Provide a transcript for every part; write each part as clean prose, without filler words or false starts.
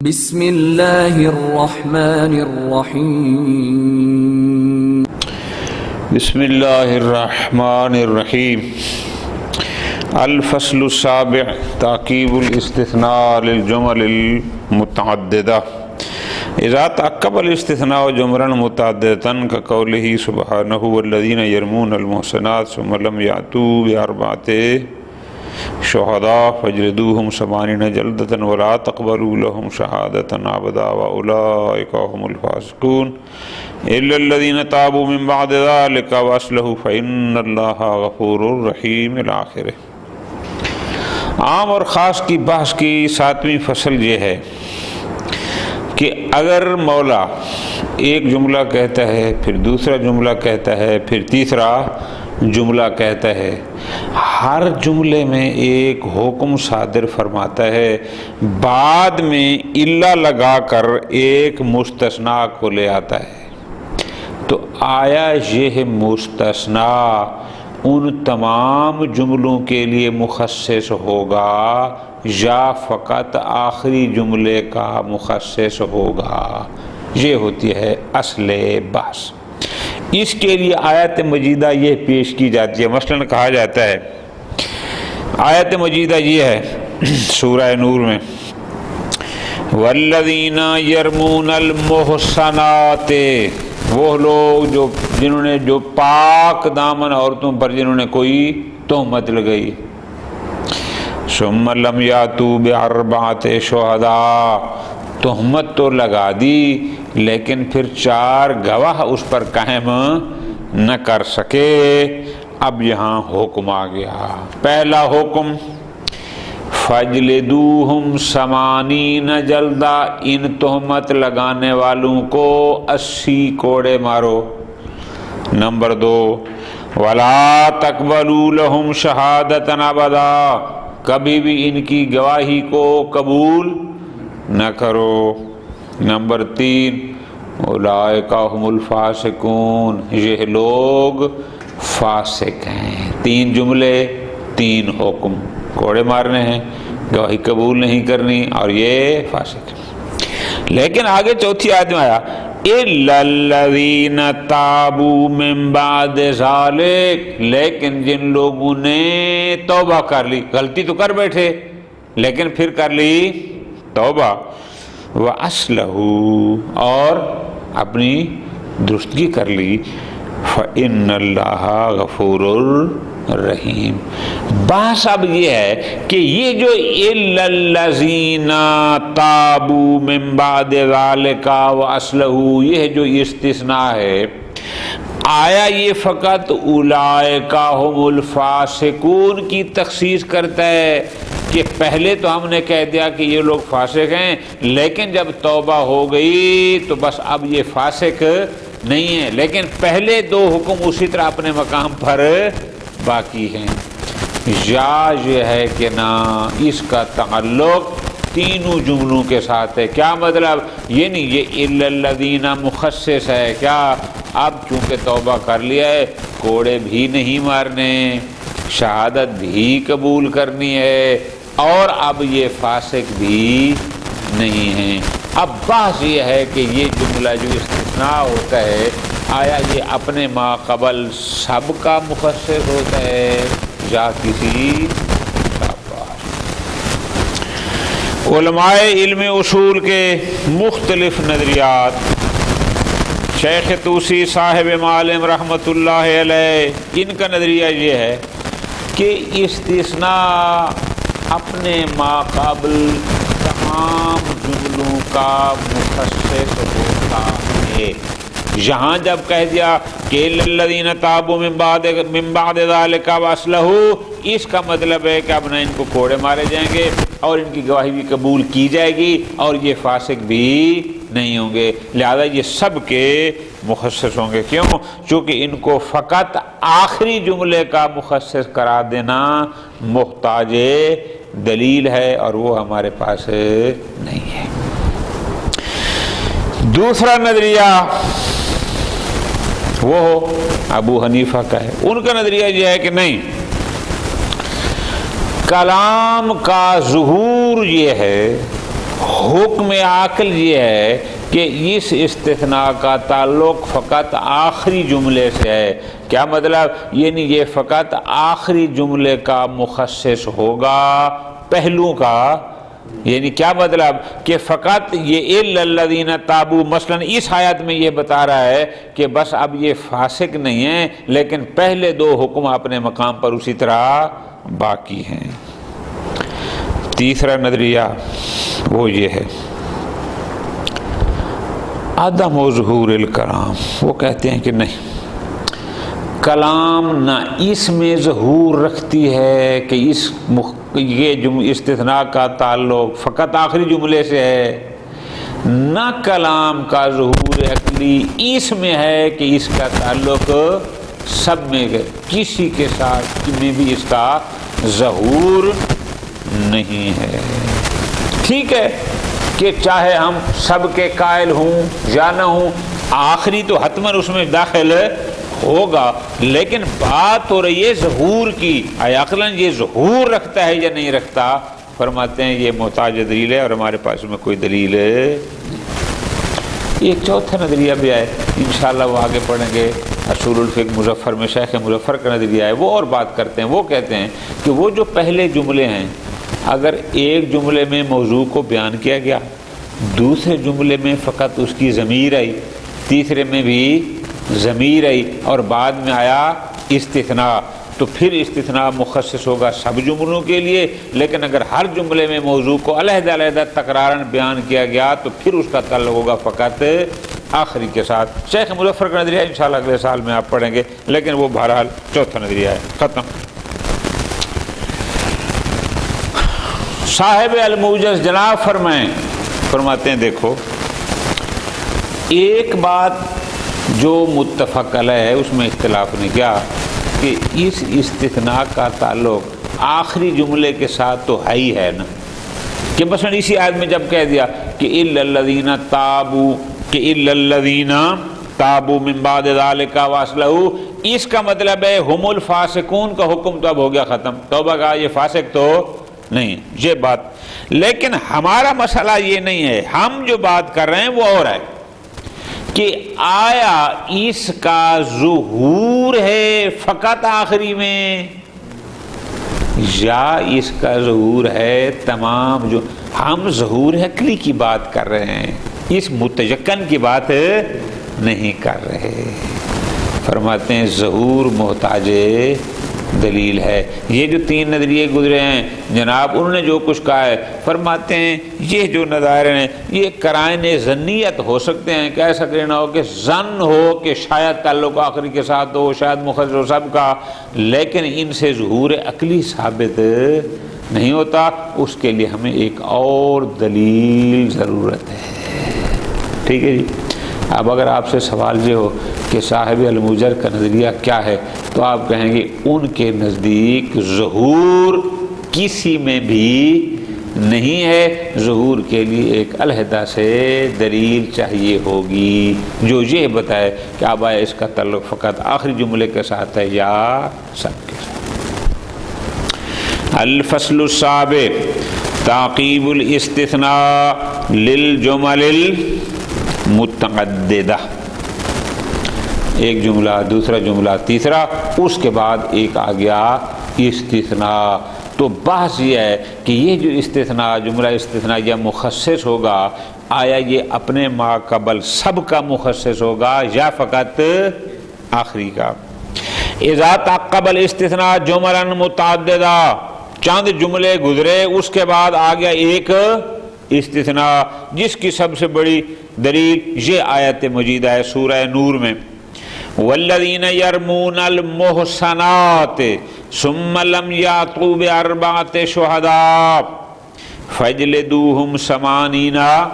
بسم اللہ الرحمن الرحیم بسم اللہ الرحمن الرحیم الفصل السابع تعقیب الاستثناء للجمل المتعددہ اذا تعقب الاستثناء جملا متعددة كقوله سبحانه والذين يرمون المحصنات ثم لم يأتوا بأربعة شهداء فاجلدوهم 80 جلدة ولا تقبلوا لهم شهادة أبدا وأولئك هم الفاسقون إلا الذين تابوا من بعد ذلك وأصلحوا فإن الله غفور رحيم الآخر۔ عام اور خاص کی بحث کی 7ویں فصل یہ ہے کہ اگر مولا ایک جملہ کہتا ہے، پھر دوسرا جملہ کہتا ہے، پھر تیسرا جملہ کہتا ہے، ہر جملے میں ایک حکم صادر فرماتا ہے، بعد میں الا لگا کر ایک مستثنا کو لے آتا ہے، تو آیا یہ مستثنا ان تمام جملوں کے لیے مخصص ہوگا یا فقط آخری جملے کا مخصص ہوگا؟ یہ ہوتی ہے اصل بحث۔ اس کے لیے آیت مجیدہ یہ پیش کی جاتی ہے، مثلا کہا جاتا ہے، آیت مجیدہ یہ ہے سورہ نور میں والذین یرمون المحصنات، وہ لوگ جنہوں نے جو پاک دامن عورتوں پر جنہوں نے کوئی تہمت لگائی، ثم لم یاتوا باربعۃ شہداء، تہمت تو لگا دی لیکن پھر 4 گواہ اس پر قائم نہ کر سکے۔ اب یہاں حکم آ گیا، پہلا حکم فَاجْلِدُوهُمْ 80 جلدہ، ان تہمت لگانے والوں کو 80 کوڑے مارو۔ نمبر 2 وَلَا تَقْبَلُوا لَهُمْ شَهَادَةً أَبَدًا، کبھی بھی ان کی گواہی کو قبول نہ کرو۔ نمبر 3 اولئک هم الفاسقون، یہ لوگ فاسق ہیں۔ 3 جملے 3 حکم، کوڑے مارنے ہیں، گواہی قبول نہیں کرنی، اور یہ فاسق ہیں۔ لیکن آگے چوتھی آیت میں آیا اِلَّا الَّذِينَ تَابُوا مِن بَعْدِ ذَلِكَ، لیکن جن لوگوں نے توبہ کر لی، غلطی تو کر بیٹھے لیکن پھر کر لی توبہ، وَأَصْلَحُوا، اور اپنی درستگی کر لی، فَإِنَّ اللَّهَ غَفُورٌ رحیم۔ بحث اب یہ ہے کہ یہ جو إِلَّا الَّذِينَ تَابُوا مِن بَعْدِ ذَلِكَ وَأَصْلَحُوا، یہ جو استثناء ہے، آیا یہ فقط اولئک هم الفاسقون کی تخصیص کرتا ہے کہ پہلے تو ہم نے کہہ دیا کہ یہ لوگ فاسق ہیں، لیکن جب توبہ ہو گئی تو بس اب یہ فاسق نہیں ہیں، لیکن پہلے 2 حکم اسی طرح اپنے مقام پر باقی ہیں؟ یا یہ ہے کہ نہ، اس کا تعلق تینوں جملوں کے ساتھ ہے۔ کیا مطلب؟ یہ نہیں یہ اِلَّا الَّذِينَ مخصص ہے، کیا اب چونکہ توبہ کر لیا ہے کوڑے بھی نہیں مارنے، شہادت بھی قبول کرنی ہے، اور اب یہ فاسق بھی نہیں ہیں۔ اب بحث یہ ہے کہ یہ جملہ جو استثناء ہوتا ہے، آیا یہ اپنے ما قبل سب کا مخصص ہوتا ہے یا کسی کا؟ علماء علم اصول کے مختلف نظریات، شیخ طوسی صاحب معالم رحمۃ اللہ علیہ، ان کا نظریہ یہ ہے کہ استثناء اپنے ماقابل تمام جملوں کا مخصص ہوتا ہے۔ یہاں جب کہہ دیا کہ الذین تابوا من بعد ذلک واصلحوا، اس کا مطلب ہے کہ اب نہ ان کو کوڑے مارے جائیں گے اور ان کی گواہی بھی قبول کی جائے گی اور یہ فاسق بھی نہیں ہوں گے، لہذا یہ سب کے مخصص ہوں گے۔ کیوں؟ چونکہ ان کو فقط آخری جملے کا مخصص قرار دینا محتاج دلیل ہے، اور وہ ہمارے پاس نہیں ہے۔ دوسرا نظریہ وہ ابو حنیفہ کا ہے، ان کا نظریہ یہ ہے کہ نہیں، کلام کا ظہور یہ ہے حکم عقل یہ ہے کہ اس استثناء کا تعلق فقط آخری جملے سے ہے. کیا مطلب؟ یعنی یہ فقط آخری جملے کا مخصص ہوگا پہلو کا. یعنی کیا مطلب کہ فقط یہ الا الذین تابوا مثلا اس آیت میں یہ بتا رہا ہے کہ بس اب یہ فاسق نہیں ہیں لیکن پہلے دو حکم اپنے مقام پر اسی طرح باقی ہیں. تیسرا نظریہ وہ یہ ہے عدم و ظہور الکلام. وہ کہتے ہیں کہ نہیں، کلام نہ اس میں ظہور رکھتی ہے کہ یہ استثناء کا تعلق فقط آخری جملے سے ہے، نہ کلام کا ظہور عقلی اس میں ہے کہ اس کا تعلق سب میں کسی کے ساتھ میں بھی اس کا ظہور نہیں ہے. ٹھیک ہے کہ چاہے ہم سب کے قائل ہوں یا نہ ہوں، آخری تو حتماً اس میں داخل ہوگا، لیکن بات ہو رہی ہے ظہور کی. عقلاً یہ ظہور رکھتا ہے یا نہیں رکھتا؟ فرماتے ہیں یہ محتاج دلیل ہے اور ہمارے پاس میں کوئی دلیل ہے. ایک چوتھا نظریہ بھی ہے، انشاءاللہ وہ آگے پڑھیں گے. اصول الفقہ مظفر میں شیخ مظفر کا نظریہ ہے، وہ اور بات کرتے ہیں. وہ کہتے ہیں کہ وہ جو پہلے جملے ہیں، اگر ایک جملے میں موضوع کو بیان کیا گیا، دوسرے جملے میں فقط اس کی ضمیر آئی، تیسرے میں بھی ضمیر آئی اور بعد میں آیا استثناء، تو پھر استثناء مخصص ہوگا سب جملوں کے لیے. لیکن اگر ہر جملے میں موضوع کو علیحدہ علیحدہ تکراراً بیان کیا گیا تو پھر اس کا تعلق ہوگا فقط آخری کے ساتھ. شیخ مظفر کا نظریہ انشاءاللہ اگلے سال میں آپ پڑھیں گے، لیکن وہ بہرحال چوتھا نظریہ ہے. ختم. صاحب الموجز جناب فرماتے ہیں دیکھو، ایک بات جو متفق علیہ ہے اس میں اختلاف نہیں کیا کہ اس استثناء کا تعلق آخری جملے کے ساتھ تو ہے ہی ہے نا. کہ مثلا اسی آیت میں جب کہہ دیا کہ الا الذین تابوا، کہ الا الذین تابوا من بعد ذلک واصلحوا، اس کا مطلب ہے ہم الفاسقون کا حکم تو اب ہو گیا ختم. توبہ کا یہ فاسق تو نہیں، یہ بات. لیکن ہمارا مسئلہ یہ نہیں ہے، ہم جو بات کر رہے ہیں وہ اور ہے کہ آیا اس کا ظہور ہے فقط آخری میں یا اس کا ظہور ہے تمام. جو ہم ظہور عقلی کی بات کر رہے ہیں، اس متیقن کی بات نہیں کر رہے. فرماتے ہیں ظہور محتاج دلیل ہے. یہ جو تین نظریے گزرے ہیں جناب، انہوں نے جو کچھ کہا ہے، فرماتے ہیں یہ جو نظائر ہیں یہ قرائن ظنیت ہو سکتے ہیں، کہ ایسا کہ نہ ہو کہ ظن ہو کہ شاید تعلق آخری کے ساتھ ہو، شاید مخصص ہو سب کا، لیکن ان سے ظہور عقلی ثابت نہیں ہوتا. اس کے لیے ہمیں ایک اور دلیل ضرورت ہے. ٹھیک ہے جی. اب اگر آپ سے سوال یہ ہو کہ صاحب الموجر کا نظریہ کیا ہے، تو آپ کہیں گے ان کے نزدیک ظہور کسی میں بھی نہیں ہے، ظہور کے لیے ایک علیحدہ سے دلیل چاہیے ہوگی جو یہ بتائے کہ اب آیا اس کا تعلق فقط آخری جملے کے ساتھ ہے یا سب کے ساتھ. الفصل السابع تعقیب الاستثناء للجمل متعددہ. ایک جملہ، دوسرا جملہ، تیسرا، اس کے بعد ایک آ گیا استثناء. تو بحث یہ ہے کہ یہ جو استثناء، جملہ استثناء یا مخصص ہوگا، آیا یہ اپنے ما قبل سب کا مخصص ہوگا یا فقط آخری کا. اذا تعقب الاستثناء جملا متعددہ، چند جملے گزرے اس کے بعد آ گیا ایک استثناء، جس کی سب سے بڑی دلیل یہ آیت مجیدہ ہے سورہ نور میں، والذین یرمون المحصنات ثم لم یاتوا باربعۃ شہداء فاجلدوہم 80.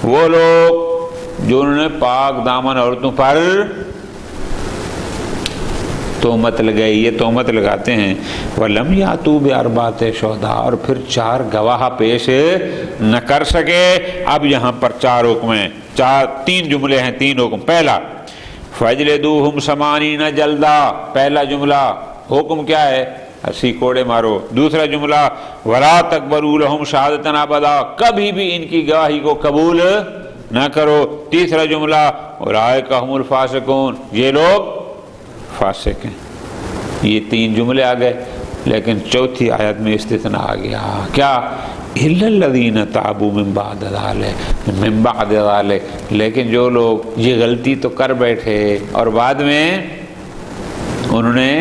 وہ لوگ جو انہوں نے پاک دامن عورتوں پر تہمت لگائی، یہ تہمت لگاتے ہیں، وَلَمْ يَأْتُوا بِأَرْبَعَةِ شُهَدَاءَ، اور پھر 4 گواہ پیش نہ کر سکے. اب یہاں پر 4 حکم ہیں، 3 جملے ہیں، 3 حکم. پہلا فَاجْلِدُوهُمْ 80 جلدہ، پہلا جملہ حکم کیا ہے اسی کوڑے مارو۔ دوسرا جملہ ولا تقبلوا لهم شہادۃ ابدا، کبھی بھی ان کی گواہی کو قبول نہ کرو۔ تیسرا جملہ اولئک هم الفاسقون، یہ لوگ فاسق ہیں۔ یہ تین جملے آ گئے، لیکن چوتھی آیت میں استثناء آ گیا، کیا؟ الا الذین تابوا من بعد ذلک، لیکن جو لوگ یہ غلطی تو کر بیٹھے اور بعد میں انہوں نے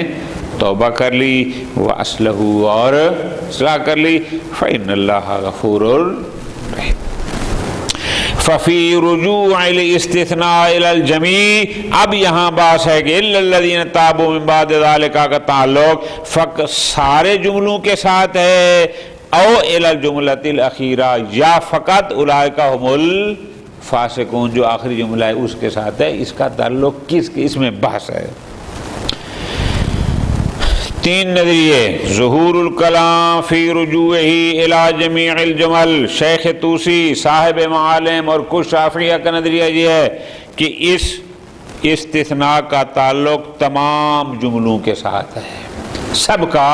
توبہ کر لی، واصلحوا، اور اصلاح کر لی، فإن اللہ غفور رحیم۔ ففی رجوع الاستثناء الى الجمیع، اب یہاں بات ہے کہ الا الذین تابوا من بعد ذلک کا تعلق سارے جملوں کے ساتھ ہے، او الى الجملۃ الاخیرہ، یا فقط اولئک هم الفاسقون جو آخری جملہ ہے اس کے ساتھ ہے۔ اس کا تعلق کس کے، اس میں بحث ہے۔ تین نظریے، ظہور الکلام فی رجوعہ الی جمیع الجمل، شیخ طوسی، صاحب معالم اور کچھ شافعیہ کا نظریہ یہ ہے کہ اس استثناء کا تعلق تمام جملوں کے ساتھ ہے، سب کا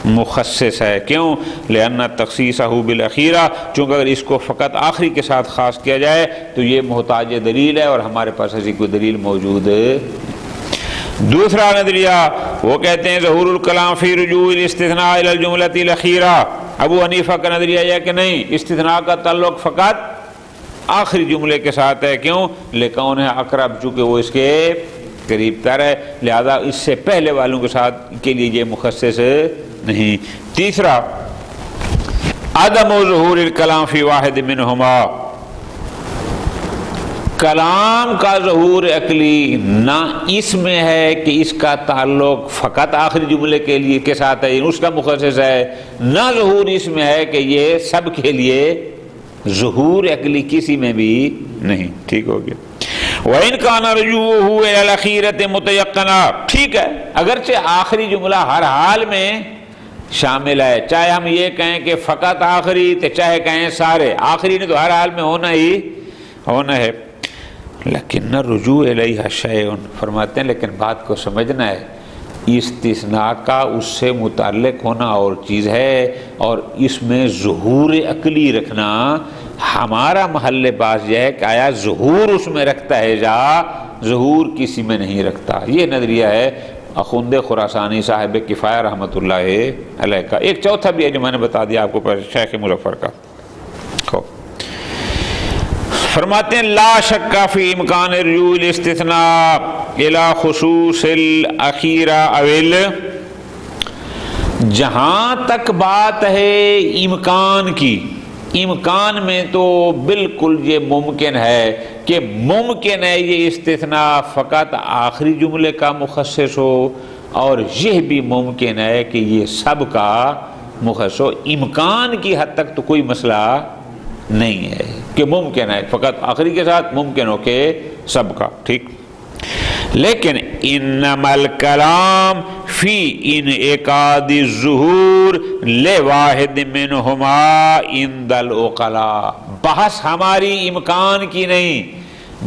مخصص ہے۔ کیوں؟ لأن تخصیصہ بالأخیرہ، چونکہ اگر اس کو فقط آخری کے ساتھ خاص کیا جائے تو یہ محتاج دلیل ہے، اور ہمارے پاس ایسی کوئی دلیل موجود ہے۔ دوسرا نظریہ وہ کہتے ہیں ظہور الکلام فی رجوع الاستثناء الی الجملۃ الاخیرہ۔ ابو حنیفہ کا نظریہ یہ ہے کہ نہیں، استثناء کا تعلق فقط آخری جملے کے ساتھ ہے۔ کیوں؟ لکون ہے اقرب، چونکہ وہ اس کے قریب تر ہے، لہذا اس سے پہلے والوں کے ساتھ کے لیے یہ مخصص نہیں۔ تیسرا عدم ظہور الکلام فی واحد منہما، کلام کا ظہور عقلی نہ اس میں ہے کہ اس کا تعلق فقط آخری جملے کے لیے کے ساتھ ہے، اس کا مخصص ہے، نہ ظہور اس میں ہے کہ یہ سب کے لیے ظہور عقلی کسی میں بھی نہیں۔ ٹھیک ہو گیا۔ وَإِنْ كَانَ رُجُوعُهُ إِلَى الْأَخِيرَةِ مُتَيَقَّنًا، ٹھیک ہے، اگرچہ آخری جملہ ہر حال میں شامل ہے، چاہے ہم یہ کہیں کہ فقط آخری، تو چاہے کہیں سارے آخری، نے تو ہر حال میں ہونا ہے۔ لیکن رجوع الیہ شیء، فرماتے ہیں لیکن بات کو سمجھنا ہے، استثناء کا اس سے متعلق ہونا اور چیز ہے، اور اس میں ظہور عقلی رکھنا ہمارا محل باز یہ ہے کہ آیا ظہور اس میں رکھتا ہے یا ظہور کسی میں نہیں رکھتا۔ یہ نظریہ ہے اخوند خراسانی صاحب کفایہ رحمۃ اللہ علیہ کا۔ ایک چوتھا بھی ہے جو میں نے بتا دیا آپ کو، شیخ مظفر کا۔ فرماتے ہیں لا شک فی امکان رجوع الاستثناء الی خصوص الاخیرہ اول، جہاں تک بات ہے امکان کی، امکان میں تو بالکل یہ ممکن ہے کہ ممکن ہے یہ استثناء فقط آخری جملے کا مخصص ہو، اور یہ بھی ممکن ہے کہ یہ سب کا مخصص ہو۔ امکان کی حد تک تو کوئی مسئلہ نہیں ہے کہ ممکن ہے فقط آخری کے ساتھ، ممکن ہو کہ سب کا، ٹھیک۔ لیکن انما الکلام فی انعقاد الظہور لواحد منہما عند العقلاء، بحث ہماری امکان کی نہیں،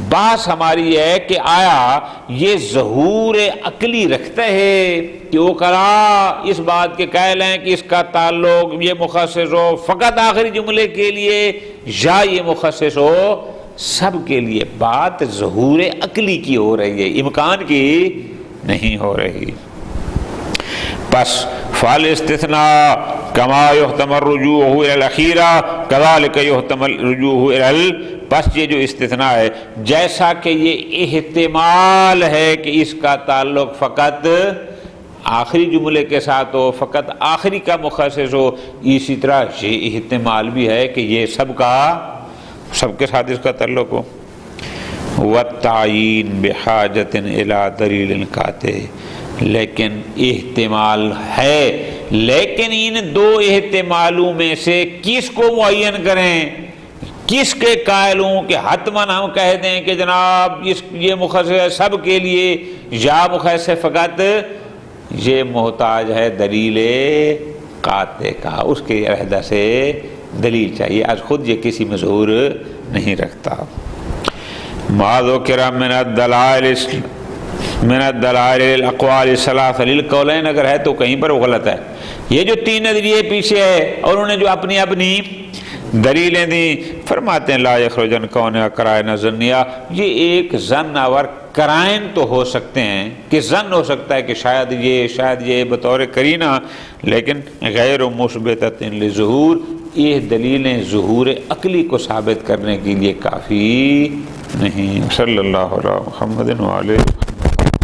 بحث ہماری ہے کہ آیا یہ ظہور عقلی رکھتا ہے کہ عقلاء اس بات کے قائل ہیں کہ اس کا تعلق یہ مخصص ہو فقط آخری جملے کے لیے یا یہ مخصص ہو سب کے لیے۔ بات ظہور عقلی کی ہو رہی ہے، امکان کی نہیں ہو رہی۔ پس فالاستثناء کما یحتمل رجوعہ الی الاخیرہ کذالک یحتمل رجوعہ الی، بس یہ جو استثناء ہے جیسا کہ یہ احتمال ہے کہ اس کا تعلق فقط آخری جملے کے ساتھ ہو، فقط آخری کا مخصص ہو، اسی طرح یہ احتمال بھی ہے کہ یہ سب کے ساتھ اس کا تعلق ہو۔ والتعیین بحاجۃ الی دلیل قاطع، لیکن احتمال ہے، لیکن ان دو احتمالوں میں سے کس کو معین کریں، کس کے قائل ہوں کہ حتماً ہم کہہ دیں کہ جناب یہ مخصص ہے سب کے لیے یا مخصص ہے فقط، یہ محتاج ہے دلیل قاطع کا، اس کے علیحدہ سے دلیل چاہیے، از خود یہ کسی میں ظہور نہیں رکھتا۔ ما ذکر من الدلائل من الدلائل الاقوال الثلاث للقولین اگر ہے تو کہیں پر وہ غلط ہے. یہ جو تین نظریے پیچھے ہے اور انہوں نے جو اپنی اپنی دلیلیں دیں، فرماتے ہیں لا یخرجن کون قرائن ظنیہ، یہ ایک ظن آور قرائن تو ہو سکتے ہیں کہ ظن ہو سکتا ہے کہ شاید یہ بطور قرینہ، لیکن غیر مثبتۃ لظہور، یہ دلیلیں ظہور عقلی کو ثابت کرنے کے لیے کافی نہیں. صلی اللہ علیہ محمد وعلیہ